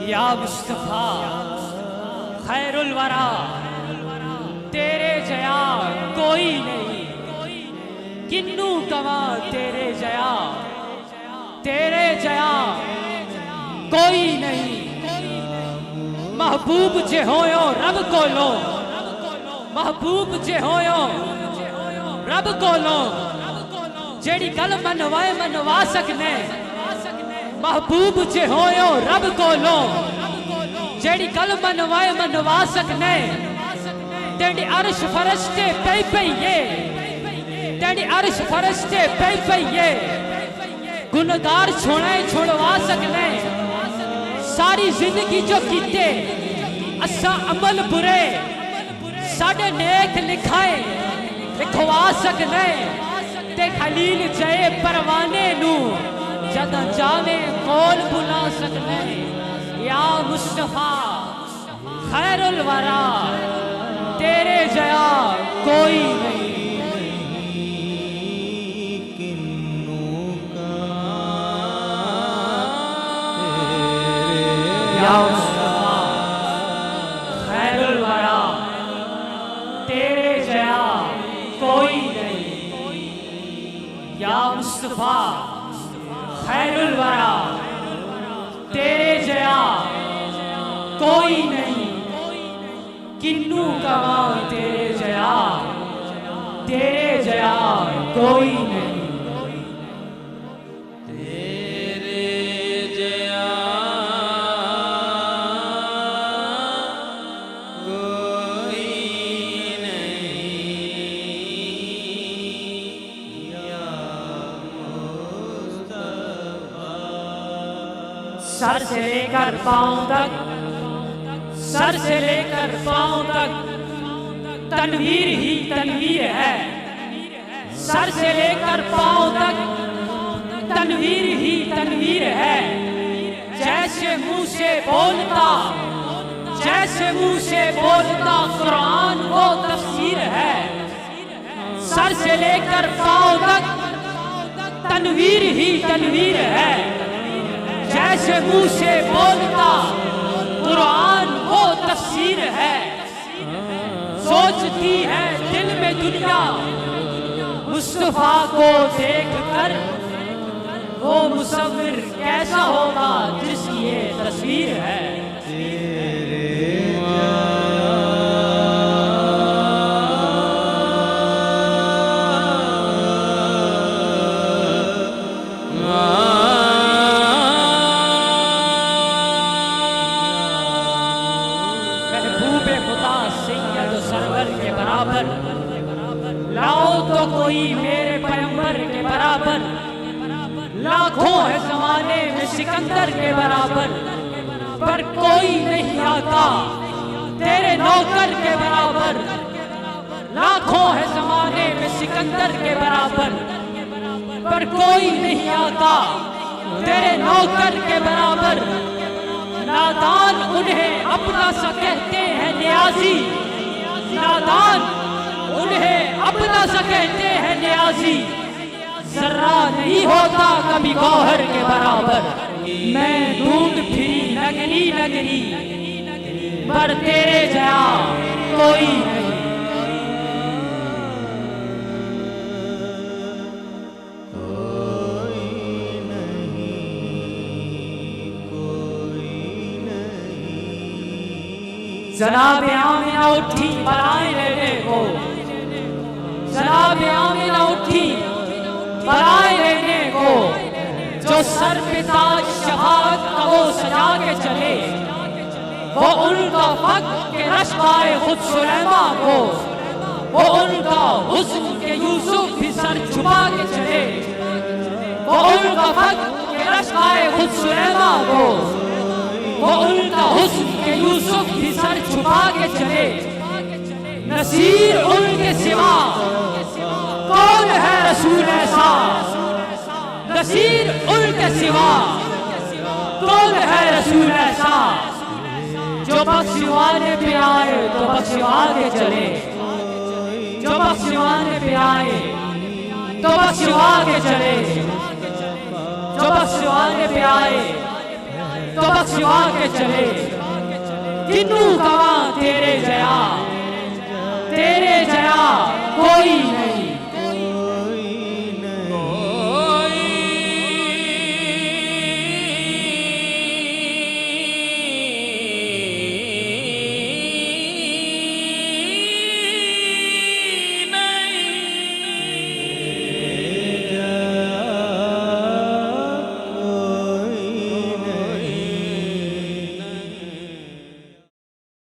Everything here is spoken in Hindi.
या मुस्तफा खैरुल वरा, तेरे जया कोई नहीं, किन्नू कवा तेरे जया कोई नहीं। महबूब जे होयो रब कोलो, महबूब जे होयो रब कोलो, जेड़ी गल मनवा सकने। महबूब जे होयो रब कोलो, जेड़ी गल मनवा सकने। तेरी अर्श फरिश्ते पे ये, तेरी अर्श फरिश्ते पे ये, गुनहगार छुड़वा सकने। सारी जिंदगी जो कीते असा अमल बुरे, साडे नेक लिखाए लिखवा सकने। ते खलील जय परवाने नू जद जावे कोल बुला सकने। या मुस्तफा खैरुल वरा, तेरे जया कोई नहीं। या मुस्तफा खैरुल वरा, तेरे जया कोई नहीं। या मुस्तफा खैरुल वरा, तेरे जया कोई नहीं, किन्नू कवा तेरे जया कोई नहीं। सर से लेकर पांव तक, सर से लेकर पांव तक तनवीर ही तनवीर है। सर से लेकर पांव तक तनवीर ही तनवीर है। जैसे मुंह से बोलता, जैसे मुंह से बोलता कुरान वो तफसीर है। सर से लेकर पांव तक तनवीर ही तनवीर है। जैसे मुंह से बोलता कुरान वो तफसीर है। सोचती है दिल में दुनिया मुस्तफा को देख कर, वो मुसव्विर कैसा होगा जिसकी ये तस्वीर है। लाओ तो कोई मेरे पैगंबर के बराबर, लाखों है जमाने में सिकंदर के बराबर, पर कोई नहीं आता तेरे नौकर के बराबर। लाखों है जमाने में सिकंदर के बराबर, पर कोई नहीं आता तेरे नौकर के बराबर। नादान उन्हें अपना सा कहते हैं न्याजी, नादान उन्हें अपना सा कहते हैं न्याजी। जर्रा नहीं होता कभी गौहर के बराबर। मैं ढूंढ फिरी नगरी नगरी, पर तेरे जया कोई नहीं। जनाब आमिना उठी बराए लेने को, जनाब आमिना उठी बराए लेने को। जो सर पे ताज शहादत का वो सजा के चले, वो उनका फख्र के रश्क-ए खुद सुलैमा को, वो उनका हुस्न के यूसुफ भी सर छुपा के चले। वो उनका फख्र के रश्क-ए खुद सुलैमा को, वो उनका हुस्न के यूसुफ भी सर छुपा के चले। नसीर उनके सिवा कौन है रसूल ऐसा, नसीर उनके सिवा कौन है रसूल ऐसा। जो बख्शिवाने पे आए तो बख्शिवा के चले, जो बख्शिवाने पे आए तो बख्शिवा के चले, जो बख्शिवाने पे आए तो बख्शवा के चले किन्नू कवा तेरे जया